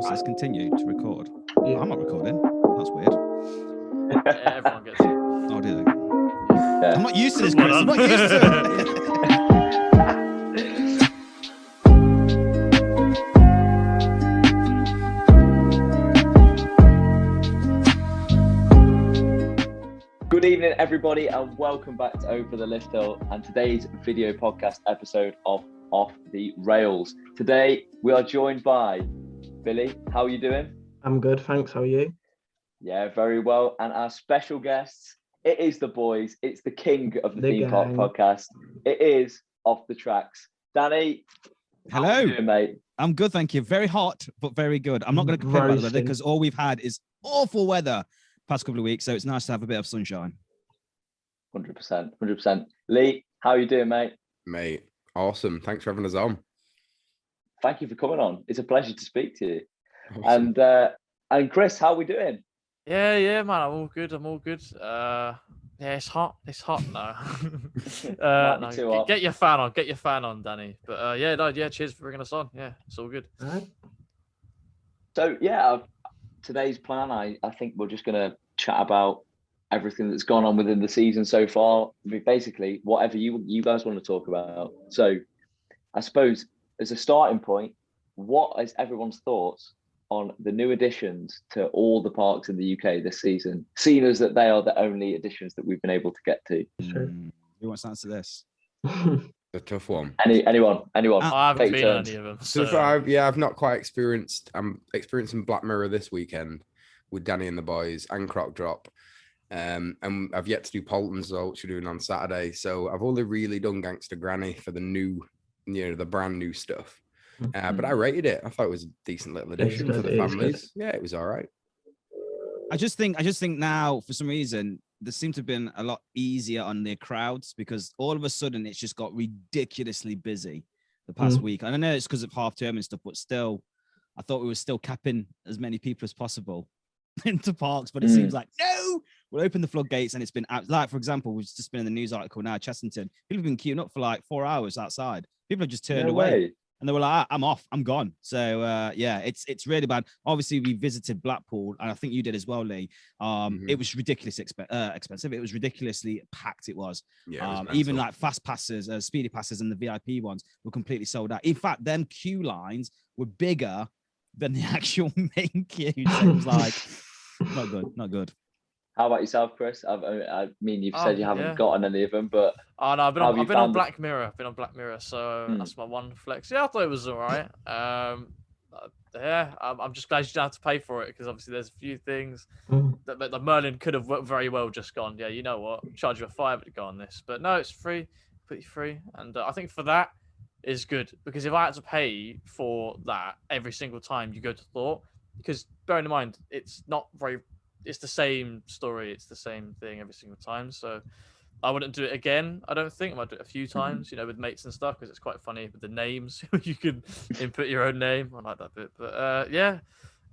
What's this? Continue to record. Yeah. I'm not recording. That's weird. Everyone gets it. Oh, do they? Yeah. I'm not used to this, Well Chris. I'm done. not used to it. Good evening, everybody, and welcome back to Over the Lift Hill and today's video podcast episode of Off the Rails. Today, we are joined by Billy. How are you doing? I'm good, thanks. How are you? Yeah, very well. And our special guests, it is the boys. It's the king of the theme park gang. podcast. It is Off the Tracks. Danny, Hello. how are you doing, mate? I'm good, thank you. Very hot, but very good. I'm not going to complain about the weather Roasting. because all we've had is awful weather past couple of weeks, so it's nice to have a bit of sunshine. 100%. Lee, how are you doing, mate? Mate, awesome. Thanks for having us on. Thank you for coming on. It's a pleasure to speak to you. Awesome. And Chris, how are we doing? Yeah, man. I'm all good. Yeah, it's hot. It's hot now. Might be too hot. Get your fan on, Danny. But cheers for bringing us on. Yeah, it's all good. All right. So yeah, today's plan, I think we're just going to chat about everything that's gone on within the season so far. Basically, whatever you guys want to talk about. So I suppose as a starting point, what is everyone's thoughts on the new additions to all the parks in the UK this season, seeing as that they are the only additions that we've been able to get to? Sure. Who wants to answer this? A tough one. Anyone? I haven't Take been on turns. any of them. So So far, I've not quite experienced. I'm experiencing Black Mirror this weekend with Danny and the boys and Croc Drop. And I've yet to do Polton's though, which we're doing on Saturday. So I've only really done Gangster Granny for the new, the brand new stuff. But I rated it. I thought it was a decent little addition good, for the it is families. Yeah, it was all right. I just think now, for some reason, there seems to have been a lot easier on their crowds because all of a sudden it's just got ridiculously busy the past week. And I know it's because of half term and stuff, but still, I thought we were still capping as many people as possible into parks, but it seems like, no, we'll open the floodgates and it's been out. Like, for example, we've just been in the news article now, Chessington. People have been queuing up for like 4 hours outside. People have just turned No away. way. And they were like, I'm off, I'm gone. So yeah, it's really bad. Obviously, we visited Blackpool, and I think you did as well, Lee. It was ridiculously expensive. It was ridiculously packed. It was. Yeah, it was Even mental. like fast passes, speedy passes, and the VIP ones were completely sold out. In fact, them queue lines were bigger than the actual main queue. So it was like, not good. How about yourself, Chris? I mean, you've said you haven't yeah. gotten any of them, but Oh no, I've How have you been on found it? Black Mirror. I've been on Black Mirror, so that's my one flex. Yeah, I thought it was all right. I'm just glad you didn't have to pay for it because obviously there's a few things that the Merlin could have very well just gone. Yeah, you know what? Charge you a $5 to go on this, but no, it's free, completely free, and I think for that is good because if I had to pay for that every single time you go to Thor, because bearing in mind it's not very. It's the same story. It's the same thing every single time. So I wouldn't do it again. I don't think I might do it a few times, with mates and stuff, because it's quite funny with the names. You can input your own name. I like that bit. But I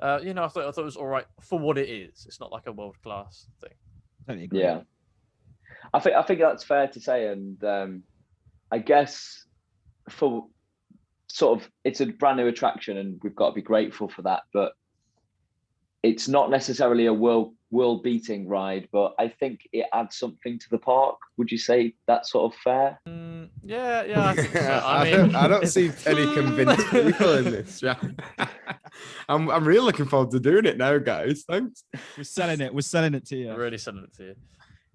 thought it was all right for what it is. It's not like a world class thing. Totally agree. yeah, I think that's fair to say, and I guess for sort of it's a brand new attraction, and we've got to be grateful for that. But it's not necessarily a world beating ride, but I think it adds something to the park. Would you say that's sort of fair? Yeah, I think so. I don't see any convinced people in this. Yeah. I'm really looking forward to doing it now, guys. Thanks. We're selling it to you. Really sending it to you.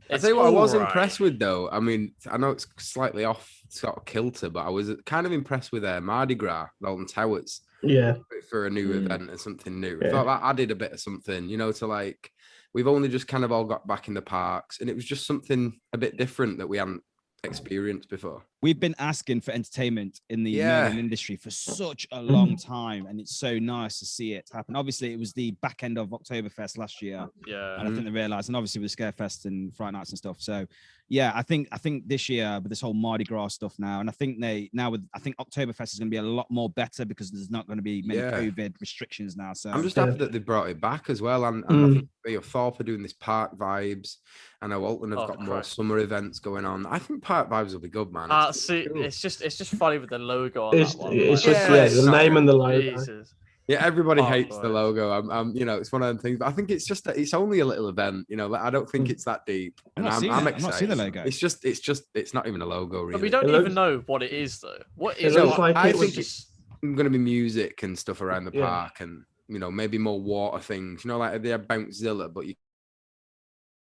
I tell you what, I was all right. impressed with though. I mean, I know it's slightly off sort of kilter, but I was kind of impressed with Mardi Gras, Alton Towers. Yeah. For a new event or something new. I Yeah. thought that added a bit of something, to like, we've only just kind of all got back in the parks and it was just something a bit different that we hadn't experienced before. We've been asking for entertainment in the marine industry for such a long time, and it's so nice to see it happen. Obviously, it was the back end of Oktoberfest last year, Yeah. and I think they realised, and obviously with Scarefest and Friday Nights and stuff. So, yeah, I think this year with this whole Mardi Gras stuff now, and I think Oktoberfest is going to be a lot more better because there's not going to be many COVID restrictions now. So I'm just happy that they brought it back as well, and I think Thorpe are doing this park vibes. I know Alton have got more summer events going on. I think park vibes will be good, man. See, cool. it's just funny with the logo on It's that one. it's Like, just the name and the logo. Jesus. Yeah, everybody Park hates the vibes. logo. You know, it's one of them things. But I think it's just that it's only a little event. You know, like, I don't think it's that deep. I'm And not seeing I'm it. I'm not seeing the excited. logo. It's not even a logo, But we really. don't It even looks- know what it is though. What It is looks it? like I it was think it's going to be music and stuff around the Yeah. park, and you know, maybe more water things. You know, like they have Bounce-Zilla, but you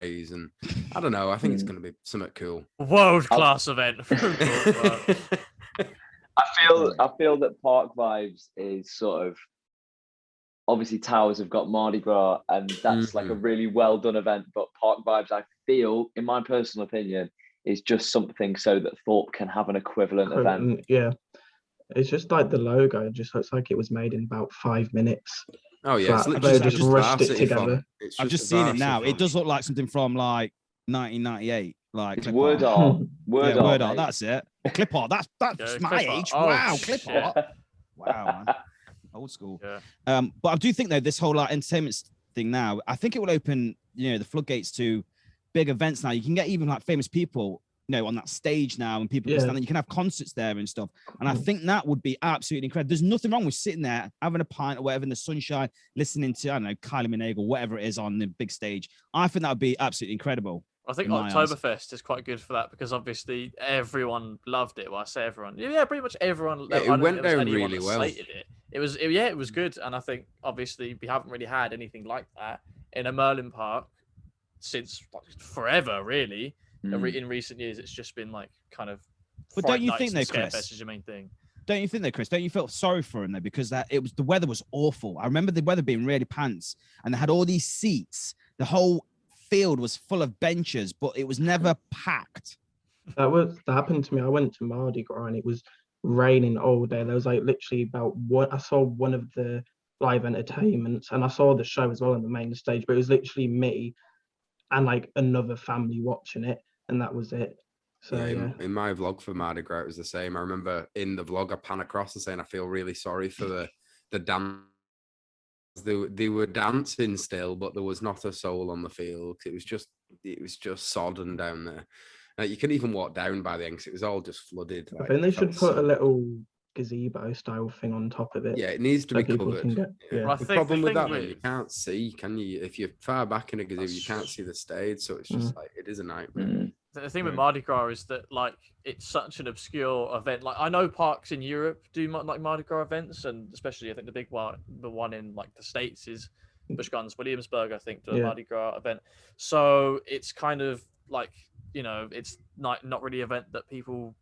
and I don't know. I think it's going to be something cool. World class event. From Talk. I feel that Park Vibes is sort of, obviously Towers have got Mardi Gras, and that's like a really well done event. But Park Vibes, I feel, in my personal opinion, is just something so that Thorpe can have an equivalent event. Yeah. It's just like the logo. It just looks like it was made in about 5 minutes. Oh yeah, Flat. it's They literally just rushed it varsity together. font. It's I've just a seen it varsity now. It font. does look like something from like 1998, like It's clip word art. art. Word Yeah, art. word art. mate. That's it. Clip art. That's Yeah, my clip art. age. Oh, Wow, clip shit. art. Wow, man. Old school. Yeah. But I do think though this whole like entertainment thing now, I think it will open, you know, the floodgates to big events now. You can get even like famous people, you know, on that stage now, and people can stand there. You can have concerts there and stuff. And I think that would be absolutely incredible. There's nothing wrong with sitting there having a pint or whatever in the sunshine, listening to, I don't know, Kylie Minogue or whatever it is on the big stage. I think that would be absolutely incredible. I think in my eyes. Oktoberfest is quite good for that because obviously everyone loved it. Well, I say everyone. Yeah, pretty much everyone. Yeah, I don't went think there was down anyone really that well. slated it. It was good. And I think obviously we haven't really had anything like that in a Merlin Park since like, forever, really. In recent years, it's just been like kind of. But Fright don't you Nights think and though, Chris? Scarefest is your main thing. Don't you think though, Chris? Don't you feel sorry for him though? Because the weather was awful. I remember the weather being really pants, and they had all these seats. The whole field was full of benches, but it was never packed. That happened to me. I went to Mardi Gras and it was raining all day. There was like literally about one. I saw one of the live entertainments and I saw the show as well on the main stage, but it was literally me and like another family watching it, and that was it. So yeah. In my vlog for Mardi Gras, it was the same. I remember in the vlog, I pan across and saying I feel really sorry for the dance. They were dancing still, but there was not a soul on the field. It was just sodden down there. You couldn't even walk down by the end because it was all just flooded. I think they should put a little gazebo style thing on top of it. Yeah, it needs to so be people covered. can get. Well, I The think problem the with thing that, man, you with- can't see, can you? If you're far back in a gazebo, you can't see the stage, so it's just like it is a nightmare. The thing with Mardi Gras is that like it's such an obscure event. Like I know parks in Europe do like Mardi Gras events, and especially I think the one in like the States is Busch Gardens, Williamsburg. I think do a Mardi Gras event. So it's kind of like, you know, it's not really an event that people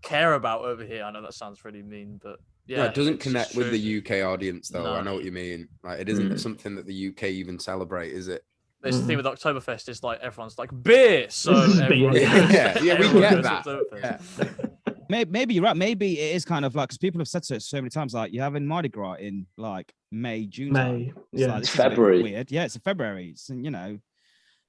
care about over here. I know that sounds really mean, but yeah, it doesn't it's connect with true. the UK audience though. I No. know what you mean. Like it isn't something that the UK even celebrate, is it? It's the thing with Oktoberfest is like everyone's like beer, so everyone, yeah, we everyone get goes to that. Oktoberfest. Maybe you're right. Maybe it is kind of like, because people have said so many times, like you're having Mardi Gras in like May, June. May, It's yeah. like, this is a bit February. weird. Yeah, it's in February. It's, you know.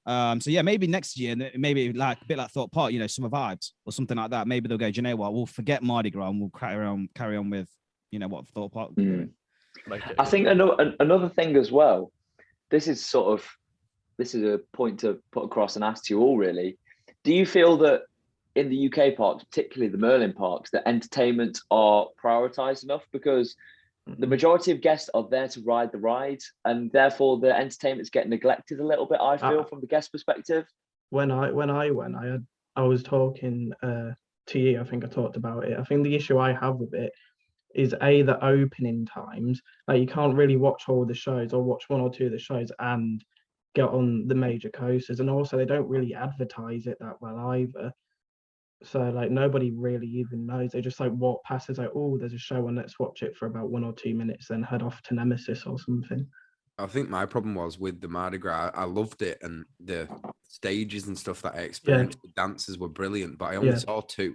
So yeah, maybe next year, maybe like a bit like Thought Park, you know, summer vibes or something like that. Maybe they'll go, do you know what? We'll forget Mardi Gras and we'll carry on with, you know, what Thought Park are doing. I think another thing as well. This is a point to put across and ask to you all, really. Do you feel that in the UK parks, particularly the Merlin parks, that entertainment are prioritised enough? Because the majority of guests are there to ride the ride, and therefore the entertainments get neglected a little bit, I feel, from the guest perspective. When I went, I was talking to you. I think I talked about it. I think the issue I have with it is the opening times. Like you can't really watch all the shows or watch one or two of the shows and get on the major coasters, and also they don't really advertise it that well either. So like nobody really even knows. They just like walk past, it's like, oh, there's a show and let's watch it for about 1 or 2 minutes, then head off to Nemesis or something. I think my problem was with the Mardi Gras. I loved it, and the stages and stuff that I experienced, the dances were brilliant, but I only saw 2.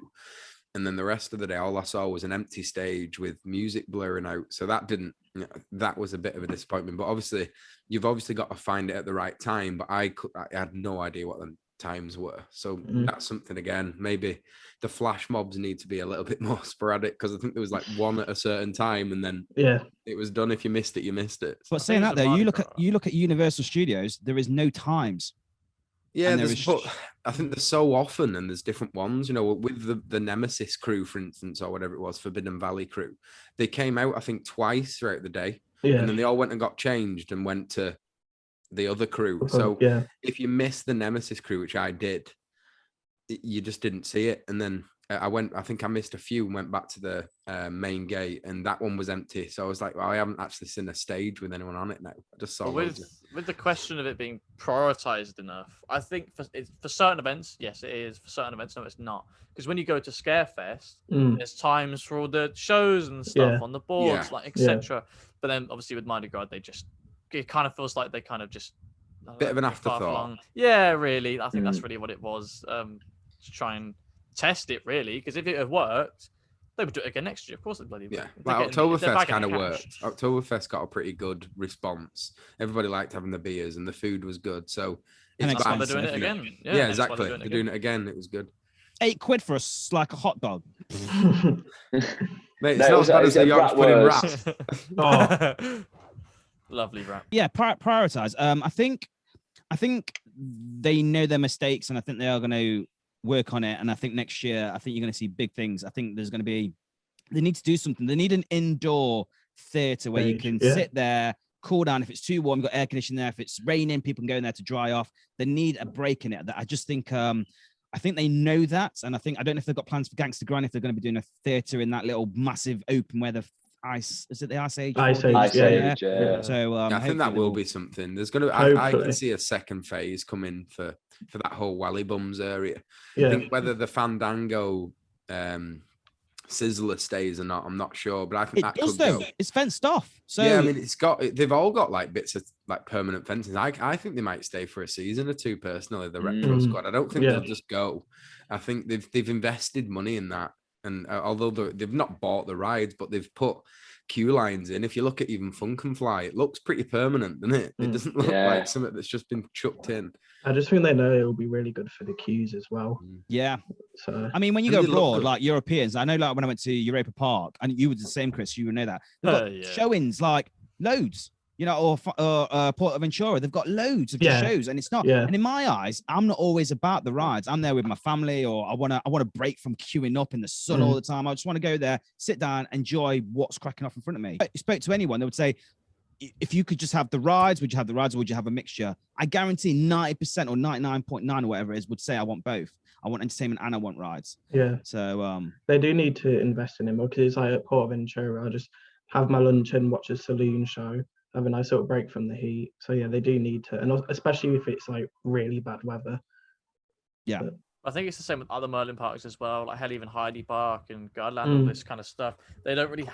And then the rest of the day, all I saw was an empty stage with music blurring out. So that was a bit of a disappointment. But obviously, you've got to find it at the right time. But I had no idea what the times were. So that's something, again, maybe the flash mobs need to be a little bit more sporadic, because I think there was like one at a certain time, and then it was done. If you missed it, you missed it. But saying that though, you look at Universal Studios, there is no times. Yeah, but I think there's so often, and there's different ones, you know, with the Nemesis crew, for instance, or whatever it was, Forbidden Valley crew. They came out, I think, twice throughout the day. Yeah. And then they all went and got changed and went to the other crew. Okay, So yeah. if you missed the Nemesis crew, which I did, you just didn't see it. And then I think I missed a few and went back to the main gate, and that one was empty. So I was like, well, I haven't actually seen a stage with anyone on it now. I just saw with the question of it being prioritized enough, I think for certain events, yes, it is. For certain events, no, it's not. Because when you go to Scarefest, there's times for all the shows and stuff on the boards, like etc. But then obviously with Mardi Gras, it kind of feels like they kind of just bit of an afterthought. Yeah, really. I think that's really what it was. To try and test it, really, because if it had worked, they would do it again next year. Of course, they bloody would. Yeah, like Oktoberfest kind of worked. Oktoberfest got a pretty good response. Everybody liked having the beers, and the food was good. So that's why they're doing it again. Yeah, exactly. They're doing it again. It was good. £8 for like a hot dog. Mate, it's not as bad as the York's pudding wrap. Oh, lovely wrap. Yeah, prioritize. I think they know their mistakes, and I think they are going to work on it. And I think next year, I think you're going to see big things. I think there's going to be, they need to do something. They need an indoor theatre where you can sit there, cool down. If it's too warm, you've got air conditioning there. If it's raining, people can go in there to dry off. They need a break in it. I just think, I think they know that. And I don't know if they've got plans for Gangster Grind, if they're going to be doing a theatre in that little massive open where the Ice Age? Ice Age, yeah. So I think that will be something. There's going to, I can see a second phase coming for that whole Wally Bums area. I think whether the Fandango Sizzler stays or not, I'm not sure, but I think that could go. It's fenced off. So yeah, I mean, they've all got like bits of like permanent fencing. I think they might stay for a season or two personally, the retro squad. I don't think they'll just go. I think they've invested money in that. And although they've not bought the rides, but they've put queue lines in. If you look at even Funk and Fly, it looks pretty permanent, doesn't it? It doesn't look like something that's just been chucked in. I just think they know it'll be really good for the queues as well. Yeah. So I mean, when you go abroad, like Europeans, I know like when I went to Europa Park, and you were the same, Chris, you would know that. They've got showings like loads. You know, or Portaventura, they've got loads of shows, and it's not. And in my eyes, I'm not always about the rides. I'm there with my family, or I want to break from queuing up in the sun all the time. I just want to go there, sit down, enjoy what's cracking off in front of me. If you spoke to anyone, they would say, if you could just have the rides, would you have the rides, or would you have a mixture? I guarantee 90% or 99.9 or whatever it is would say I want both. I want entertainment and I want rides. Yeah. So they do need to invest in it more, because it's like at Portaventura, I just have my lunch and watch a saloon show. Have a nice little break from the heat. So yeah, they do need to, and especially if it's like really bad weather. Yeah. But I think it's the same with other Merlin parks as well, like hell, even Heidi Park and Godland, all this kind of stuff. They don't really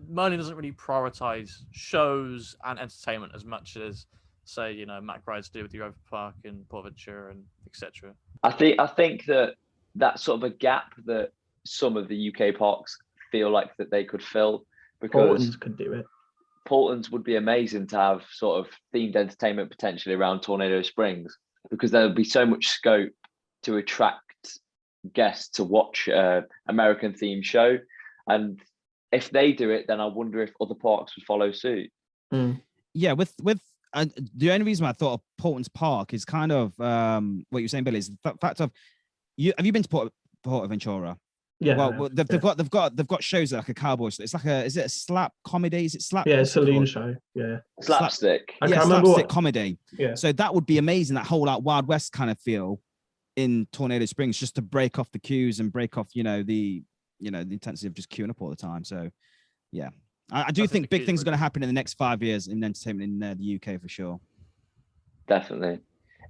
Merlin doesn't really prioritize shows and entertainment as much as, say, you know, Mac Rides do with Europa Park and Portaventura and etc. I think that's sort of a gap that some of the UK parks feel like that they could fill, because Portland's could do it. Portland's would be amazing to have sort of themed entertainment potentially around Tornado Springs, because there would be so much scope to attract guests to watch American themed show. And if they do it, then I wonder if other parks would follow suit. Yeah, with the only reason why I thought of Portland's Park is kind of what you're saying, Billy, is the fact of have you been to Portaventura? Yeah. Well, they've got shows like a cowboy. It's like is it a slap comedy? Is it slap? Yeah, saloon show. Yeah. Slapstick. Slapstick comedy. Yeah. So that would be amazing. That whole like Wild West kind of feel in Tornado Springs, just to break off the queues and break off, the intensity of just queuing up all the time. So, yeah, I do think big things are going to happen in the next 5 years in entertainment in the UK for sure. Definitely.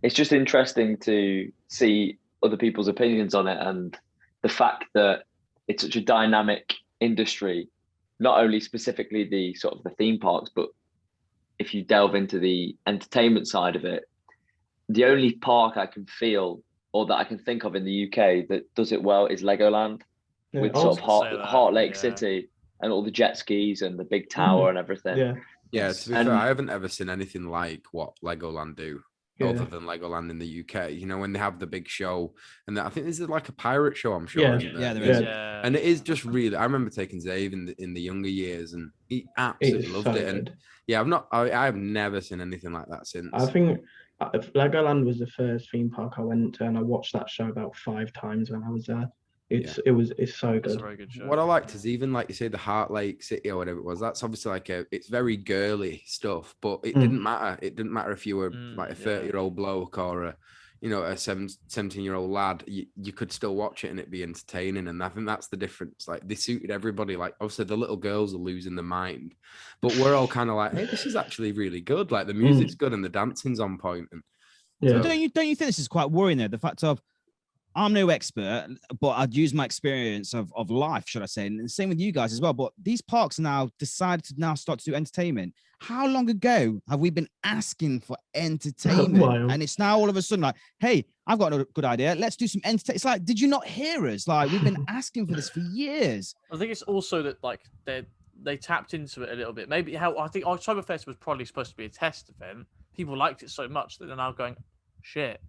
It's just interesting to see other people's opinions on it, and the fact that it's such a dynamic industry, not only specifically the sort of the theme parks, but if you delve into the entertainment side of it, the only park I can feel or that I can think of in the UK that does it well is Legoland, with sort of Heart Lake City and all the jet skis and the big tower and everything. Yeah, to be fair, I haven't ever seen anything like what Legoland do. Other than Legoland in the UK, when they have the big show, and I think this is like a pirate show, I'm sure. Isn't there? Yeah, there is. Yeah. And it is just really. I remember taking Zave in the younger years, and he absolutely loved it. And yeah, I've never seen anything like that since. I think Legoland was the first theme park I went to, and I watched that show about 5 times when I was there. It's so It's a good. very good show. What I liked is even like you say, the Heart Lake City or whatever it was. That's obviously like it's very girly stuff, but it didn't matter. It didn't matter if you were like a 30-year-old bloke or a 17-year-old lad. You could still watch it and it'd be entertaining. And I think that's the difference. Like they suited everybody. Like obviously the little girls are losing their mind, but we're all kind of like, hey, this is actually really good. Like the music's good and the dancing's on point. And Yeah. Don't you think this is quite worrying though? The fact of I'm no expert, but I'd use my experience of life, should I say, and the same with you guys as well. But these parks now decided to now start to do entertainment. How long ago have we been asking for entertainment? And it's now all of a sudden like, hey, I've got a good idea. Let's do some entertainment. It's like, did you not hear us? Like we've been asking for this for years. I think it's also that like they tapped into it a little bit. Maybe I think Oktoberfest was probably supposed to be a test event. People liked it so much that they're now going, shit.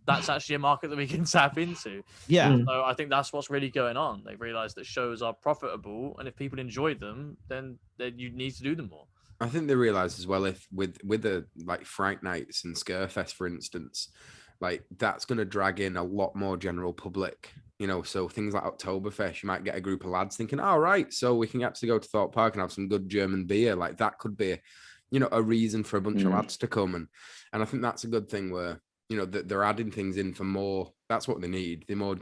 That's actually a market that we can tap into. Yeah. So I think that's what's really going on. They've realized that shows are profitable, and if people enjoy them, then you need to do them more. I think they realize as well, if with the like Fright Nights and Scarefest, for instance, like that's going to drag in a lot more general public. So things like Oktoberfest, you might get a group of lads thinking, all right, so we can actually go to Thorpe Park and have some good German beer. Like that could be, a reason for a bunch of lads to come. And I think that's a good thing where, that they're adding things in for more. That's what they need. They more,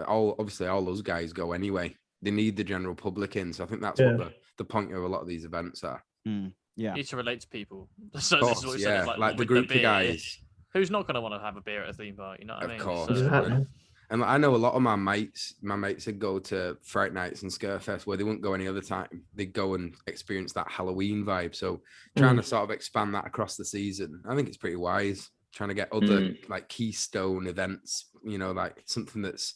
all those guys go anyway. They need the general public in. So I think that's what the point of a lot of these events are. Yeah. You need to relate to people. So Course, this is what we said, like the group of guys. Who's not going to want to have a beer at a theme park? You know what I mean? Of course. So, Exactly. And I know a lot of my mates would go to Fright Nights and Scarefest where they wouldn't go any other time. They'd go and experience that Halloween vibe. So trying to sort of expand that across the season, I think it's pretty wise. Trying to get other like keystone events, like something that's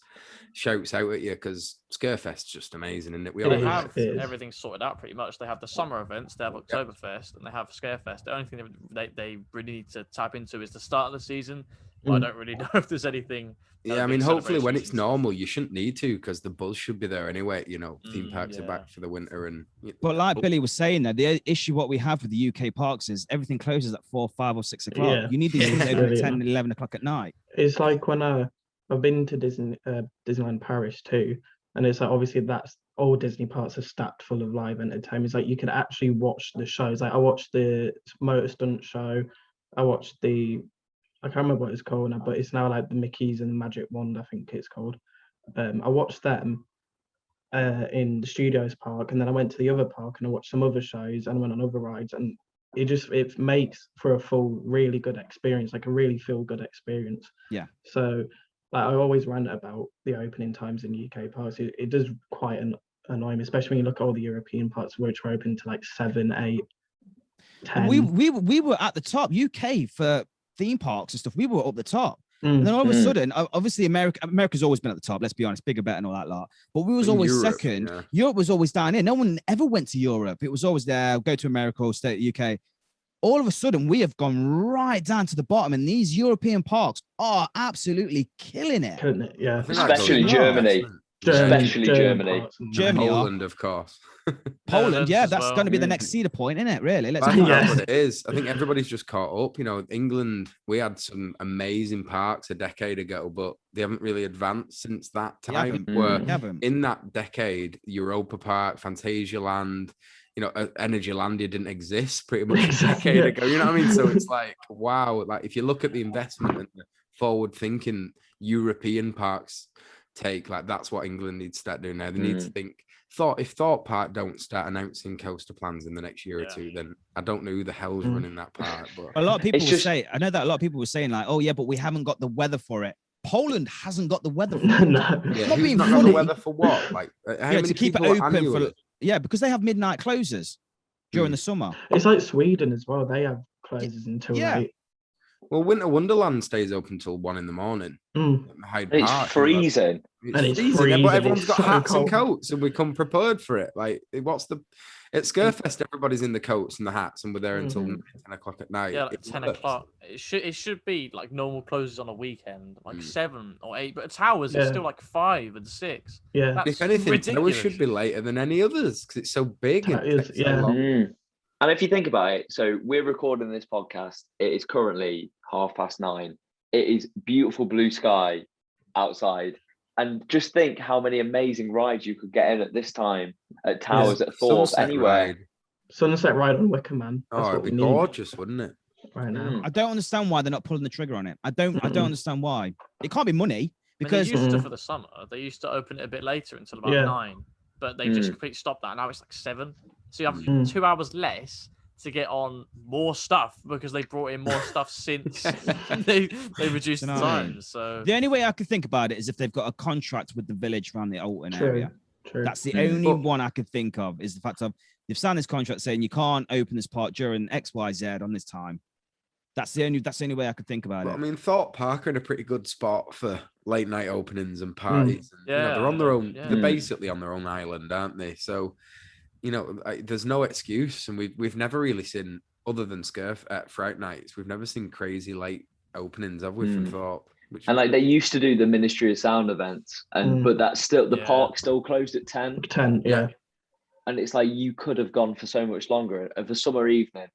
shouts out at you, because Scarefest's just amazing, isn't it? They have everything sorted out pretty much. They have the summer events, they have Oktoberfest, and they have Scarefest. The only thing they really need to tap into is the start of the season. But I don't really know if there's anything. Yeah, I mean, hopefully when it's normal, you shouldn't need to, because the buzz should be there anyway. Theme parks are back for the winter, and. But like Billy was saying, that the issue what we have with the UK parks is everything closes at 4, 5, or 6 o'clock. Yeah. You need these things open at 10, 11 o'clock at night. It's like when I've been to Disneyland Paris too, and it's like obviously that's all Disney parks are stacked full of live entertainment. It's like you could actually watch the shows. Like I watched the motor stunt show. I watched I can't remember what it's called now, but it's now like the Mickey's and the Magic Wand, I think it's called. I watched them in the Studios Park, and then I went to the other park and I watched some other shows and I went on other rides, and it makes for a full, really good experience, like a really feel good experience. Yeah. So like I always rant about the opening times in UK parks. It does quite annoy me, especially when you look at all the European parks which are open to like 7, 8, 10. We were at the top. UK for theme parks and stuff, we were up the top. And then all of a sudden, obviously America's always been at the top, let's be honest, bigger, better and all that lot, but we was always Europe, second. Europe was always down here. No one ever went to Europe. It was always there, go to America or stay at UK. All of a sudden we have gone right down to the bottom, and these European parks are absolutely killing it. Yeah, especially Germany. Especially Germany. Poland, of course. Poland, yeah, that's going to be the next cedar point, isn't it? Really? That's what it is. I think everybody's just caught up. England, we had some amazing parks a decade ago, but they haven't really advanced since that time. In that decade, Europa Park, Phantasialand, Energylandia didn't exist pretty much a decade ago. You know what I mean? So it's like, wow. Like if you look at the investment and the forward-thinking European parks take, like that's what England needs to start doing now. They need to think. If Thorpe Park don't start announcing coaster plans in the next year or two, then I don't know who the hell's running that park. But a lot of people will say, I know that a lot of people were saying like, oh yeah, but we haven't got the weather for it. Poland hasn't got the weather for it. Not being funny. Got the weather for what? Like to keep it open for because they have midnight closes during the summer. It's like Sweden as well. They have closes until 8. Well, Winter Wonderland stays open till 1 a.m. It's freezing. It's freezing, but everyone's got hats and coats, and we come prepared for it. Like, at Scarefest, everybody's in the coats and the hats, and we're there until 10 o'clock at night. Yeah, like 10 o'clock. It should be like normal closes on a weekend, like 7 or 8. But at Towers, it's still like 5 and 6. Yeah. That's if anything, ridiculous. Towers should be later than any others because it's so big. And if you think about it, so we're recording this podcast. It is currently 9:30. It is beautiful blue sky outside. And just think how many amazing rides you could get in at this time at Towers, at Thorpe, Sunset anywhere. ride. Sunset ride on Wicker Man. That's Oh, what it'd we be need gorgeous, wouldn't it? right now. I don't understand why they're not pulling the trigger on it. I don't understand why. It can't be money because they used to for the summer. They used to open it a bit later until about 9, but they just completely stopped that. Now it's like 7. So you have 2 hours less to get on more stuff because they brought in more stuff since they reduced the time. So the only way I could think about it is if they've got a contract with the village around the Alton area. True. That's the only one I could think of, is the fact of they've signed this contract saying you can't open this park during XYZ on this time. That's the only way I could think about it. I mean, Thorpe Park are in a pretty good spot for late night openings and parties. And, yeah, they're on their own. Yeah. They're basically on their own island, aren't they? So, there's no excuse, and we've never really seen, other than Scurf at Fright Nights, we've never seen crazy late openings, have we, from Thorpe? And like they used to do the Ministry of Sound events, and but that's still the park still closed at 10. 10, yeah. And it's like you could have gone for so much longer of a summer evening.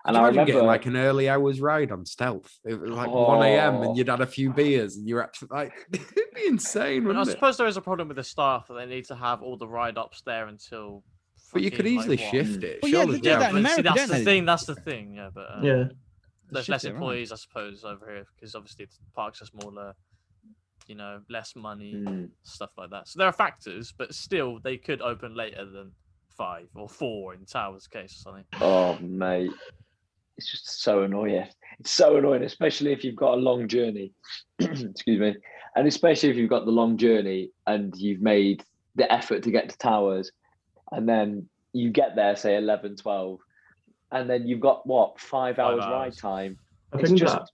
And I I remember remember getting like an early hours ride on Stealth. It was like 1 a.m. and you'd had a few beers and you're actually like, it'd be insane. I Wouldn't it? suppose there is a problem with the staff that they need to have all the ride ups there until. But you could easily shift it. Well, yeah, surely. they do that in America, that's don't the they? thing. That's the thing. Yeah, but there's Shift less it around. employees, I suppose, over here because obviously the parks are smaller. Less money, stuff like that. So there are factors, but still, they could open later than 5 or 4 in Towers' case or something. Oh, mate. It's just so annoying. It's so annoying, especially if you've got a long journey. Excuse me. And especially if you've got the long journey and you've made the effort to get to Towers, and then you get there, say 11, 12, and then you've got, 5 hours ride time. It's just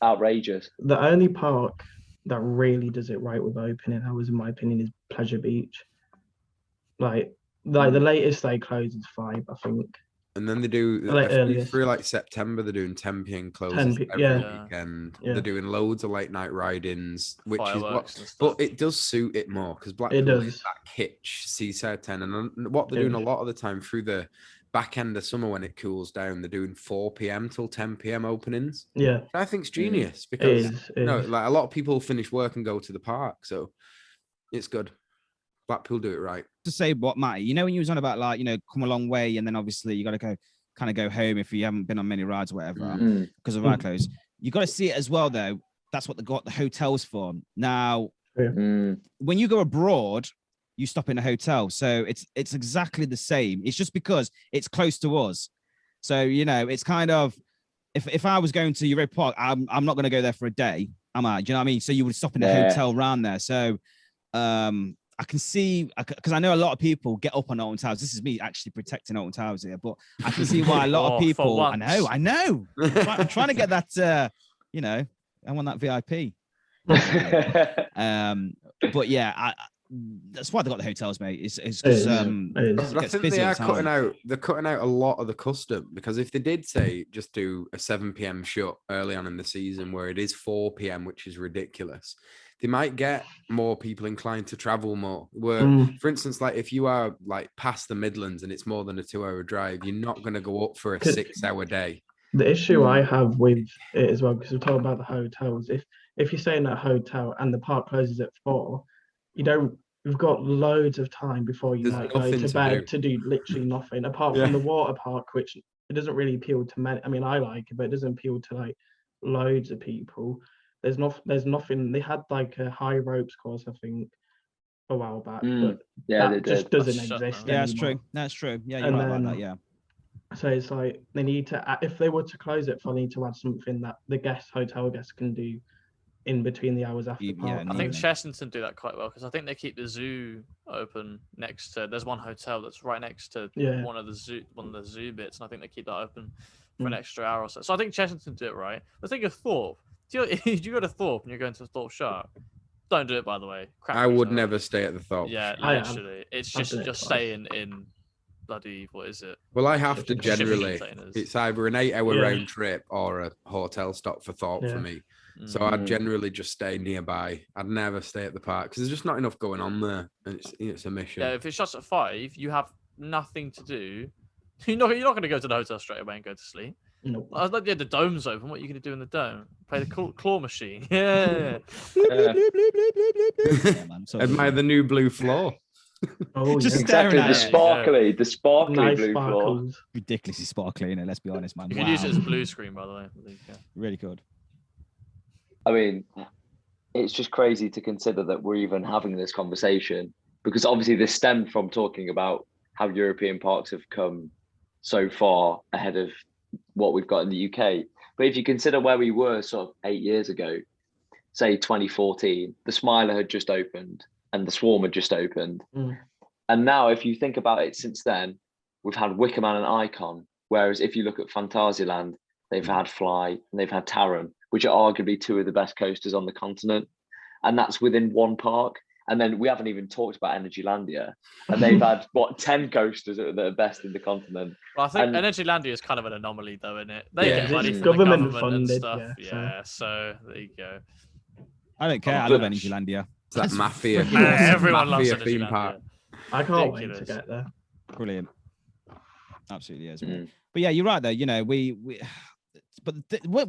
outrageous. The only park that really does it right with opening hours, in my opinion, is Pleasure Beach. Like the latest they close is 5, I think. And then they do through like September, they're doing 10 p.m. closes every weekend. Yeah. They're doing loads of late night ride-ins, which fireworks is but it does suit it more because Blackpool is that kitsch Seaside 10. And what they're doing a lot of the time through the back end of summer when it cools down, they're doing 4 p.m. till 10 p.m. openings. Yeah, I think it's genius because like a lot of people finish work and go to the park, so it's good. Blackpool do it right. To say what, Matty, when you was on about like, come a long way and then obviously you got to go home if you haven't been on many rides or whatever because of ride close. You got to see it as well though. That's what they got the hotels for. Now, when you go abroad, you stop in a hotel. So it's exactly the same. It's just because it's close to us. So, it's kind of, if I was going to Europa Park, I'm not going to go there for a day. Am I? Do you know what I mean? So you would stop in a hotel around there. So, I can see, because I know a lot of people get up on Alton Towers. This is me actually protecting Alton Towers here, but I can see why a lot of people. I know. I'm trying to get that. I want that VIP. But yeah, that's why they got the hotels, mate. It's because I think they are cutting out. They're cutting out a lot of the custom because if they did say just do a 7 p.m. shut early on in the season where it is 4 p.m., which is ridiculous. They might get more people inclined to travel more. Where, for instance, like if you are like past the Midlands and it's more than a 2-hour drive, you're not going to go up for a 6-hour day. The issue I have with it as well, because we're talking about the hotels. If you're staying at a hotel and the park closes at 4, you've got loads of time before you might go to bed to do literally nothing, apart from the water park, which it doesn't really appeal to many. I mean, I like it, but it doesn't appeal to like loads of people. There's nothing. They had like a high ropes course, I think, a while back, but that just doesn't exist. Yeah, anymore. That's true. Yeah, you're right about that. Yeah. So it's like they need to, if they were to close it, they need to add something that the hotel guests can do in between the hours after park. I think Chessington do that quite well because I think they keep the zoo open next to. There's one hotel that's right next to one of the zoo bits, and I think they keep that open for an extra hour or so. So I think Chessington do it right. But think of Thorpe. If you go to Thorpe and you're going to Thorpe Shark, don't do it, by the way. I would never stay at the Thorpe. Yeah, literally. It's just staying in bloody, what is it? Well, I have to generally, it's either an 8-hour round trip or a hotel stop for Thorpe for me. So I'd generally just stay nearby. I'd never stay at the park because there's just not enough going on there. And it's a mission. Yeah, if it shuts at 5, you have nothing to do. You're not going to go to the hotel straight away and go to sleep. Nope. I was like, yeah, the dome's open. What are you going to do in the dome? Play the claw machine? Yeah. Bloop, bloop, bloop, bloop, bloop, bloop, bloop. Yeah, man, so Admire good. the new blue floor. Oh, Just yeah. staring Exactly, at the it. sparkly Nice blue floor. sparkles. Ridiculously sparkly in it. Let's be honest, man. You Wow. can use it as a blue screen, by the way. There you go. Really good. I mean, it's just crazy to consider that we're even having this conversation, because obviously this stemmed from talking about how European parks have come so far ahead of what we've got in the UK. But if you consider where we were sort of 8 years ago, say 2014, the Smiler had just opened and the Swarm had just opened. Mm. And now if you think about it, since then, we've had Wickerman and Icon. Whereas if you look at Phantasialand, they've had Fly and they've had Taron, which are arguably two of the best coasters on the continent. And that's within one park. And then we haven't even talked about Energylandia. And they've had, 10 coasters that are best in the continent. Well, I think And- Energylandia is kind of an anomaly, though, isn't it? They Yeah, get money it's from the government government and funded, stuff. yeah, so- Yeah, so there you go. I don't care. I But- love Energylandia. It's that That's mafia. freaking awesome. Everyone loves mafia theme Energylandia. park. I can't wait to Ridiculous. get there. Brilliant. Absolutely is. Mm. But yeah, you're right though. You know, we but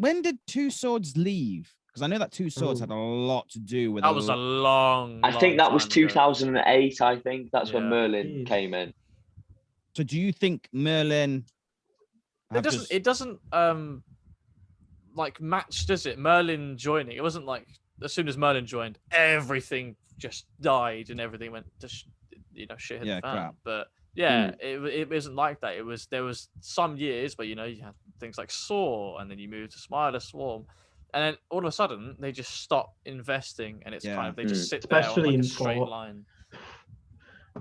when did Two Swords leave? Because I know that Two Swords had a lot to do with That was a long. I think that was time ago. 2008, I think. That's when Yeah. Merlin Jeez. came in. So do you think Merlin It doesn't like match, does it? Merlin joining. It wasn't like as soon as Merlin joined, everything just died and everything went to shit hit Yeah, the fan. crap. But yeah, it wasn't like that. There was some years where you had things like Saw, and then you moved to Smiler Swarm, and then all of a sudden they just stop investing, and it's kind of they just sit Especially there on in like a straight Thought. line.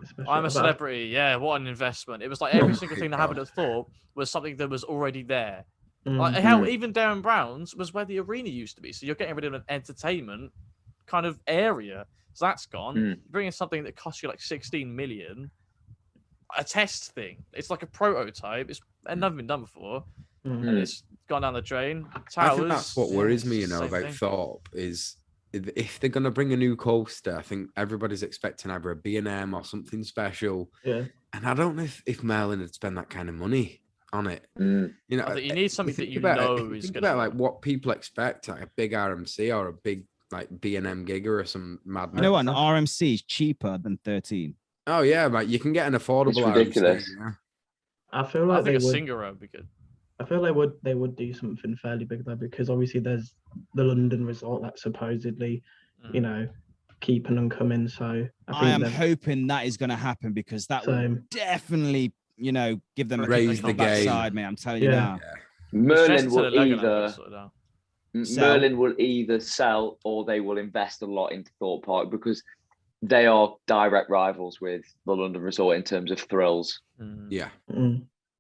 Especially I'm a about- celebrity. Yeah, what an investment! It was like every single thing that happened at Thorpe was something that was already there. Like hell, even Darren Brown's was where the arena used to be. So you're getting rid of an entertainment kind of area. So that's gone. You're bringing something that costs you like 16 million. A test thing. It's like a prototype. It's never been done before. And it's gone down the drain. Towers, I think that's what worries me, it's the same about thing. Thorpe is if they're going to bring a new coaster, I think everybody's expecting either a B&M or something special. Yeah. And I don't know if Merlin would spend that kind of money on it. You know, I think you need something that think you about it, know if you is think going to about like what people expect, like a big RMC or a big like B&M Giga or some madness. You know what? An RMC is cheaper than 13. Oh yeah, mate, you can get an affordable It's ridiculous. RMC. Yeah. I feel I like think they a would. Singaro would be good. I feel they would do something fairly big though, because obviously there's the London resort that's supposedly, keeping and coming. So I am they've- hoping that is going to happen because that will Same. definitely, give them a Raise kick on the game. backside, man. I'm telling you Yeah. now. Merlin Just to the will Legoland either get sorted out. Sell. Merlin will either sell or they will invest a lot into Thorpe Park, because they are direct rivals with the London Resort in terms of thrills. Yeah.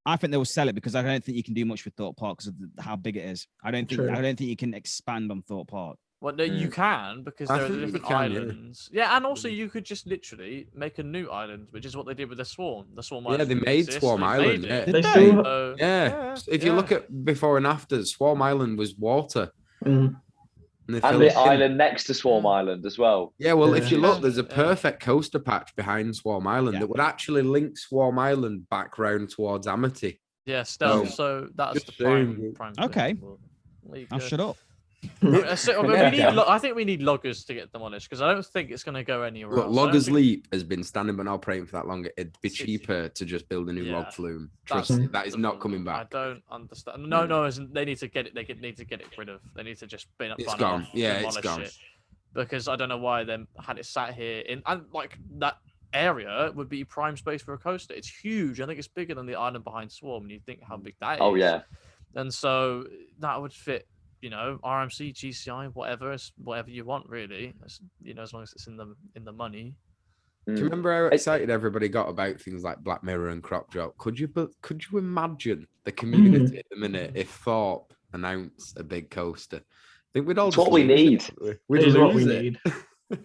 I think they will sell it because I don't think you can do much with Thorpe Park because of how big it is. I don't True. think you can expand on Thorpe Park. Well, no, you can, because I there are think you different can, yeah. islands. Yeah, and also you could just literally make a new island, which is what they did with the Swarm. The Swarm Yeah, Island they didn't made exist, Swarm they Island. made Yeah. it. They Did still. So, Yeah. If you look at before and after, Swarm Island was water. Mm. And, they And filled the it in. island next to Swarm Island as well. Yeah, well, if Yeah. you look, there's a Yeah. perfect coaster patch behind Swarm Island Yeah. that would actually link Swarm Island back round towards Amity. Yeah, stealth. Oh. So that's Just the saying. prime. Okay. Well, there you I'll go. shut up. I think we need loggers to get demolished because I don't think it's going to go anywhere Look, else. I don't Loggers think- Leap has been standing but not praying for that long. It'd be City. cheaper to just build a new Yeah. log flume. That's Trust me, that is the not problem. coming I back. don't understand. No, they need to get it. They need to get it rid of. They need to just bin it. It's bun it gone. off, Yeah, it's demolish gone. it. Because I don't know why they had it sat here and like that area would be prime space for a coaster. It's huge. I think it's bigger than the island behind Swarm. And you think how big that is. Oh yeah. And so that would fit, RMC, GCI, whatever you want, really. As long as it's in the money. Do you remember how excited everybody got about things like Black Mirror and Crop Drop? Could you imagine the community at the minute if Thorpe announced a big coaster? I think we'd all It's just what we lose need. it. We'd It is what lose we it. need.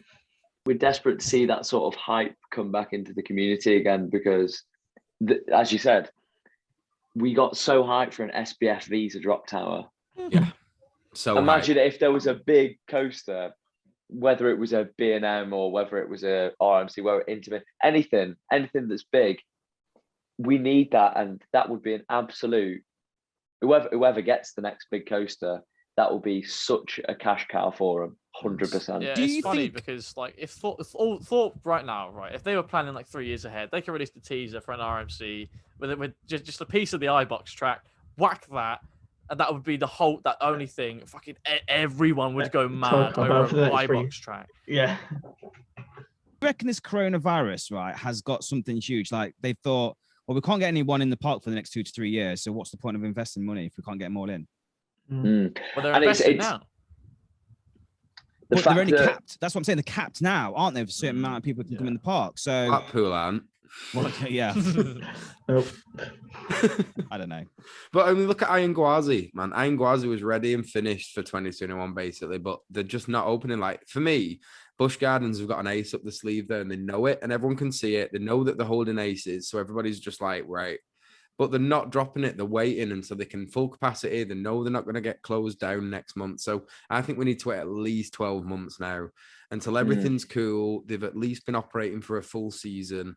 We're desperate to see that sort of hype come back into the community again, because as you said, we got so hyped for an SBF Visa drop tower. Yeah. So Imagine if there was a big coaster, whether it was a B&M or whether it was a RMC, whether intimate, anything that's big, we need that, and that would be an absolute whoever gets the next big coaster, that will be such a cash cow for them, 100%. Yeah, Do it's you funny think- because like if Thought right now, right, if they were planning like 3 years ahead, they could release the teaser for an RMC with just a piece of the iBox track, whack that, and that would be that only thing. Fucking everyone would go mad Talk about over the an next iBox 3 track. Yeah. I reckon this coronavirus, right, has got something huge. Like they thought, well, we can't get anyone in the park for the next 2 to 3 years. So what's the point of investing money if we can't get them all in? Well, they're And investing it's now. But they're only capped. That's what I'm saying. They're capped now, aren't they? For a certain amount of people can come in the park. So, Blackpool aren't. well, yeah, Nope. I don't know. But I mean, look at Iron Gwazi, man. Iron Gwazi was ready and finished for 2021, basically, but they're just not opening. Like, for me, Busch Gardens have got an ace up the sleeve there and they know it and everyone can see it. They know that they're holding aces. So everybody's just like, right. But they're not dropping it. They're waiting until they can full capacity. They know they're not going to get closed down next month. So I think we need to wait at least 12 months now until everything's cool. They've at least been operating for a full season.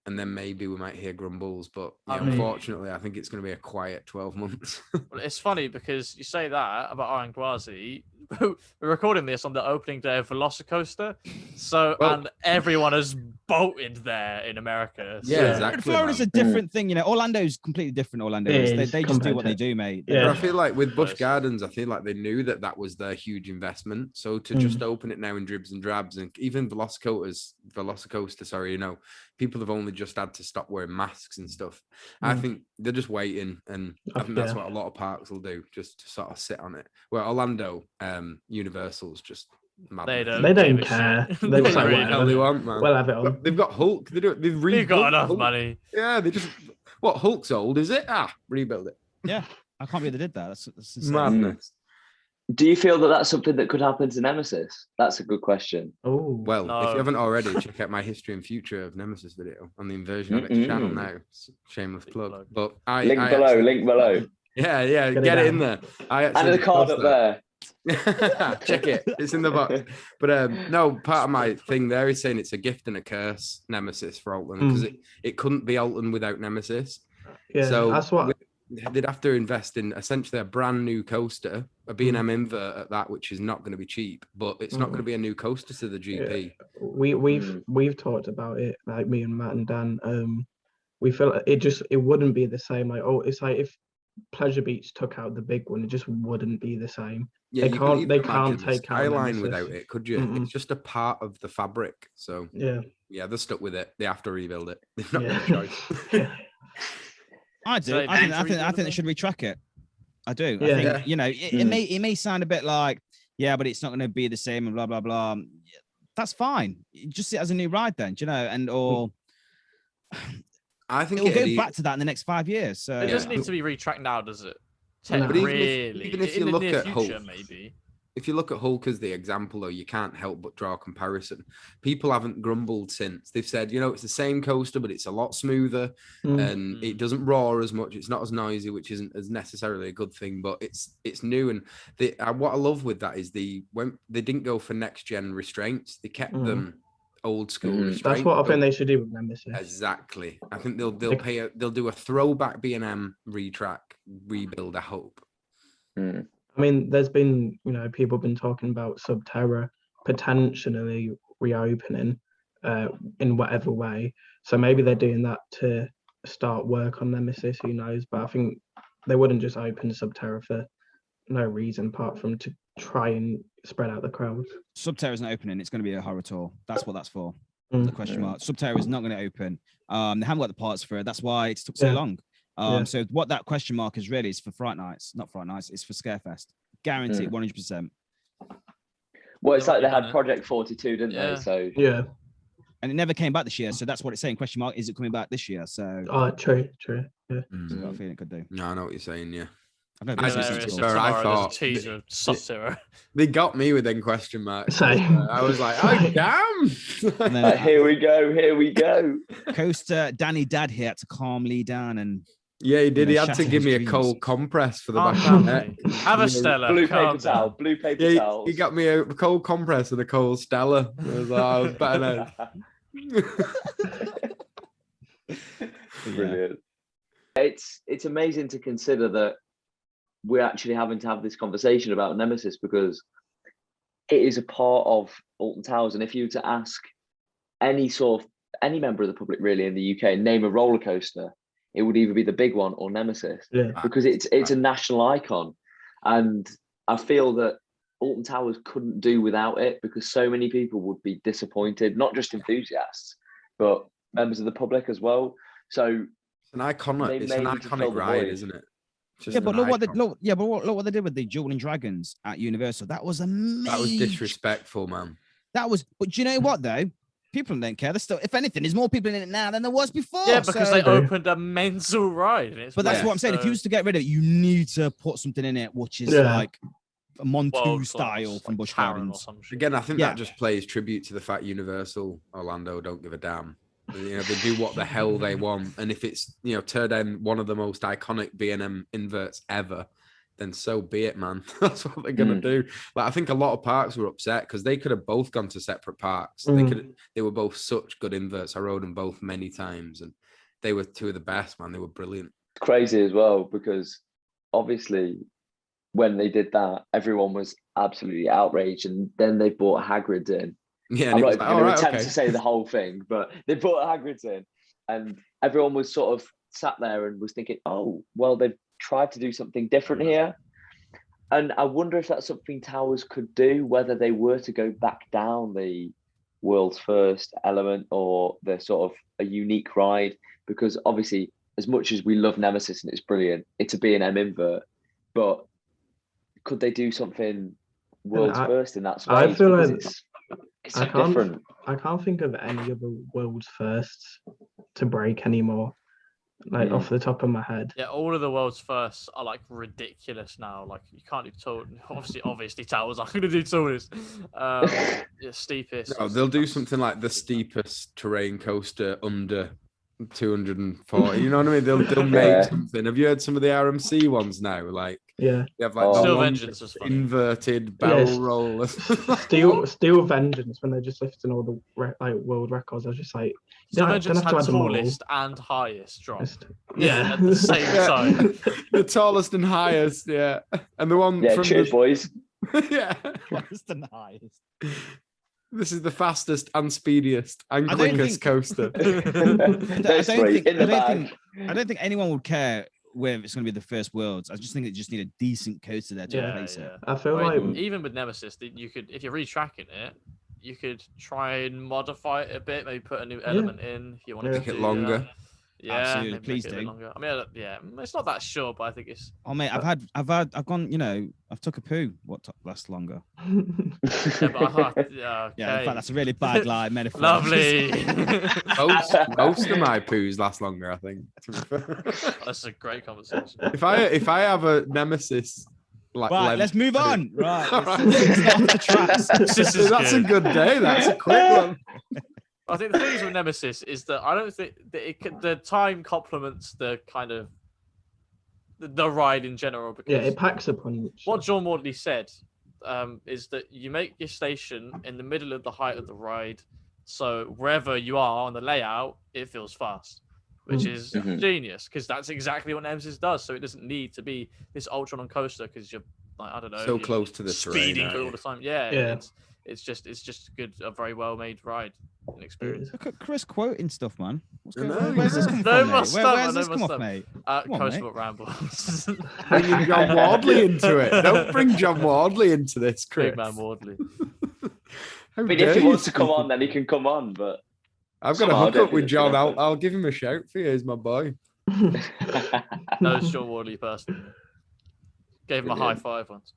And then maybe we might hear grumbles. But yeah, unfortunately, I think it's going to be a quiet 12 months. Well, it's funny because you say that about Iron Gwazi. We're recording this on the opening day of Velocicoaster. So, and everyone has bolted there in America. So. Yeah, exactly. Florida's a different thing, you know. Orlando's completely different. Orlando is. They just do what they do, mate. Yeah. But I feel like with Busch Gardens, I feel like they knew that that was their huge investment. So to just open it now in dribs and drabs, and even Velocicoaster, sorry, you know, people have only just had to stop wearing masks and stuff. I think they're just waiting, and I think that's what a lot of parks will do, just to sort of sit on it. Well, Orlando, Universal's just mad. They They don't care. They That's say like what the whatever. hell they want, man. We'll have it on. They've got Hulk. They've We've got enough Hulk. money. Yeah, they just Hulk's old, is it? Rebuild it. Yeah, I can't believe they did that. That's insane. Madness. Do you feel that that's something that could happen to Nemesis? That's a good question. Oh, Well, No. if you haven't already, check out my history and future of Nemesis video on the Inversion of its channel now. Shameless plug. But Link below. Yeah, get it in there. And the card up there. Check it. It's in the box. But no, part of my thing there is saying it's a gift and a curse, Nemesis for Alton, because it couldn't be Alton without Nemesis. yeah. So That's what. they'd have to invest in essentially a brand new coaster, a B&M invert at that, which is not going to be cheap, but it's not going to be a new coaster to the GP. Yeah. We've talked about it, like me and Matt and Dan. We feel it wouldn't be the same. Like, it's like if Pleasure Beach took out the big one, it just wouldn't be the same. Yeah, They couldn't can't even imagine the take out skyline Nemesis. without it, could you? It's just a part of the fabric. So Yeah. they're stuck with it. They have to rebuild it. They've not got a choice. I do. So I think rebuild they it? should retrack it. I do. Yeah. I think, you know, it may sound a bit like, yeah, but it's not going to be the same and blah blah blah. That's fine. Just see it as a new ride then, do you know, I think it'll go back to that in the next 5 years. So It doesn't need to be retracked now, does it? No. But Really? even if in you the look near at future, Hulk, maybe. if you look at Hulk as the example, though, you can't help but draw a comparison. People haven't grumbled since. They've said, you know, it's the same coaster, but it's a lot smoother and it doesn't roar as much. It's not as noisy, which isn't as necessarily a good thing, but it's new. And what I love with that is when they didn't go for next gen restraints, they kept them old school restraints. That's what I think they should do with Nemesis. Exactly. I think they'll do a throwback B&M rebuild, I hope. I mean, there's been, people been talking about Subterra potentially reopening in whatever way. So maybe they're doing that to start work on Nemesis, who knows? But I think they wouldn't just open Subterra for no reason apart from to try and spread out the crowd. Subterra's not opening. It's going to be a horror tour. That's what that's for. The question mark. Subterra is not going to open. They haven't got the parts for it. That's why it's took so long. So what that question mark is really is for Fright Nights, not Fright Nights. It's for Scarefest. Guaranteed, 100%. Well, it's like they had Project 42, didn't they? So yeah, and it never came back this year. So that's what it's saying. Question mark: is it coming back this year? So true. Yeah. I got a feeling it could do. No, I know what you're saying. Yeah. I've never I been just- to it's it. fair. I thought- teaser of Subterra. They got me with them question marks. Same. I was like, oh, damn. And then here we go. Coaster Danny Dad here had to calm Lee down and Yeah, he did. He had to Shattered give me a his cold compress for the Calm back down, of the neck. mate. Have a Stella. Blue calm paper towel. down. Blue paper Yeah, towels. he got me a cold compress and a cold Stella. I was like, I was better now. Brilliant. It's amazing to consider that we're actually having to have this conversation about Nemesis because it is a part of Alton Towers. And if you were to ask any member of the public really in the UK, name a roller coaster, it would either be the big one or Nemesis, because it's a national icon. And I feel that Alton Towers couldn't do without it, because so many people would be disappointed, not just enthusiasts, but members of the public as well. So it's an iconic ride, isn't it? Yeah, but look what they did with the Dueling Dragons at Universal. That was amazing. That was disrespectful, man. But do you know what though? People don't care. There's still, if anything, there's more people in it now than there was before. Yeah, because they opened a mental ride. But that's what I'm saying. If you was to get rid of it, you need to put something in it which is like a Montu style from Busch Gardens. Again, I think that just plays tribute to the fact Universal Orlando don't give a damn. They do what the hell they want, and if it's turn down one of the most iconic B&M inverts ever, then so be it, man. That's what they're gonna do. Like, I think a lot of parks were upset because they could have both gone to separate parks. They were both such good inverts. I rode them both many times, and they were two of the best, man. They were brilliant. Crazy as well, because obviously when they did that, everyone was absolutely outraged, and then they brought Hagrid's in. Yeah, I'm not even going to attempt to say the whole thing, but they brought Hagrid's in, and everyone was sort of sat there and was thinking, oh, well, they've tried to do something different here. And I wonder if that's something Towers could do, whether they were to go back down the world's first element or the sort of a unique ride, because obviously, as much as we love Nemesis and it's brilliant, it's a B&M invert, but could they do something world's first in that space? I feel like it's different. I can't think of any of the world's firsts to break anymore, like off the top of my head. Yeah, all of the world's firsts are like ridiculous now. Like, you can't do tall. Obviously, Towers aren't going to do tallest. Steepest. No, they'll do something like the steepest terrain coaster under 240. You know what I mean? They'll make something. Have you heard some of the RMC ones now? Like, they have like Steel Vengeance was funny. Inverted barrel rollers. Steel Vengeance, when they're just lifting all the world records. I was just like, Steel Vengeance had tallest and highest drop. Yeah, at the same time. The tallest and highest, yeah. And the one from cheers, boys. Yeah. Tallest and highest. This is the fastest and speediest and quickest coaster. I don't think anyone would care whether it's going to be the first Worlds. I just think they just need a decent coaster there to replace it. I feel like even with Nemesis, you could, if you're retracking it, you could try and modify it a bit. Maybe put a new element in if you want to make it longer. Yeah, absolutely. Please do. Longer. I mean, it's not that short, but I think it's. Oh mate, I've gone. I've took a poo. What lasts longer? Yeah, but okay. Yeah, in fact, that's a really bad metaphor. Lovely. most of my poos last longer, I think. That's a great conversation. If I have a Nemesis. Right, let's move on. Right, that's a good day. That's a quick one. I think the thing is with Nemesis is that I don't think that the time complements the kind of the ride in general. Because it packs a punch. What John Wardley said is that you make your station in the middle of the height of the ride, so wherever you are on the layout, it feels fast, which is genius, because that's exactly what Nemesis does. So it doesn't need to be this ultra long coaster because you're like, I don't know, so close to the speeding terrain, all the time. Yeah. It's just a very well made ride and experience. Look at Chris quoting stuff, man. Where's this come from? Where's this come off, mate? Coastal Rambles. Bringing John Wardley into it. Don't bring John Wardley into this, Chris. Big man Wardley. I mean, if he wants to come on, then he can come on. But I've got a hook up with John. I'll give him a shout for you. He's my boy. No, it's John Wardley personally. Gave him a high five once.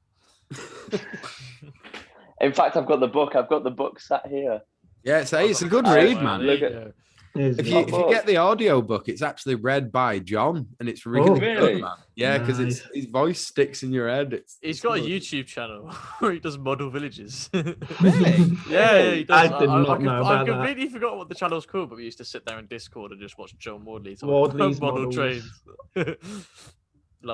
In fact, I've got the book sat here. Yeah, it's a good read, man. Look at if you get the audio book, it's actually read by John, and it's really good, man. Yeah, because his voice sticks in your head. He's got a YouTube channel where he does model villages. Really? Yeah, he does. I did not know about that. I completely forgot what the channel's called, but we used to sit there in Discord and just watch John Wardley talk Wardley's model models. trains.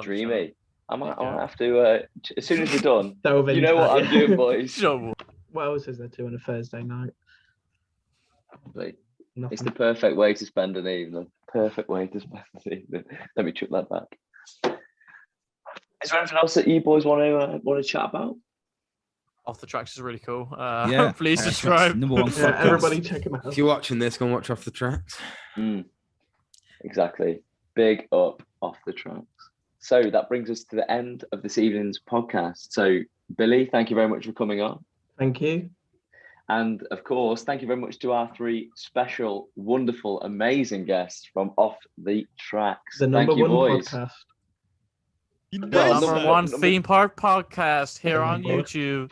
Dreamy. I might have to, as soon as we're done, Delve you know into what that. I'm doing, boys. What else is there to on a Thursday night? It's the perfect way to spend an evening. Perfect way to spend an evening. Let me chuck that back. Is there anything else that you boys want to chat about? Off the Tracks is really cool. Yeah. Please subscribe. Number one Yeah, podcast. everybody check him out. If you're watching this, go and watch Off the Tracks. Exactly. Big up Off the Tracks. So that brings us to the end of this evening's podcast. So Billy, thank you very much for coming on. Thank you. And of course, thank you very much to our 3 special, wonderful, amazing guests from Off the Tracks. The number Thank you, one boys. podcast. Well, Number one theme park podcast here on Number- YouTube.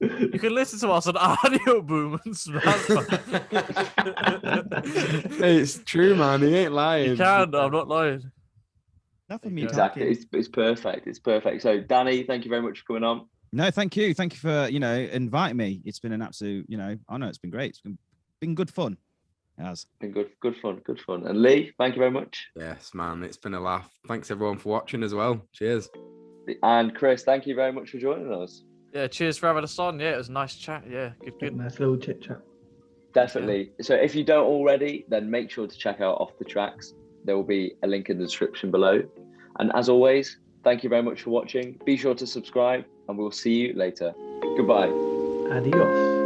You can listen to us on Audio Boom and Spotify. Hey, it's true, man. He ain't lying. You can. I'm not lying. Nothing me Exactly. talking. It's perfect. It's perfect. So Danny, thank you very much for coming on. No, thank you. Thank you for, inviting me. It's been an absolute, honor. It's been great. It's been good fun. It has. Been good fun. And Lee, thank you very much. Yes, man. It's been a laugh. Thanks everyone for watching as well. Cheers. And Chris, thank you very much for joining us. Yeah, cheers for having us on. Yeah, it was a nice chat. Yeah, good. Nice little chit chat. Definitely. So if you don't already, then make sure to check out Off the Tracks. There will be a link in the description below. And as always, thank you very much for watching. Be sure to subscribe and we'll see you later. Goodbye. Adios.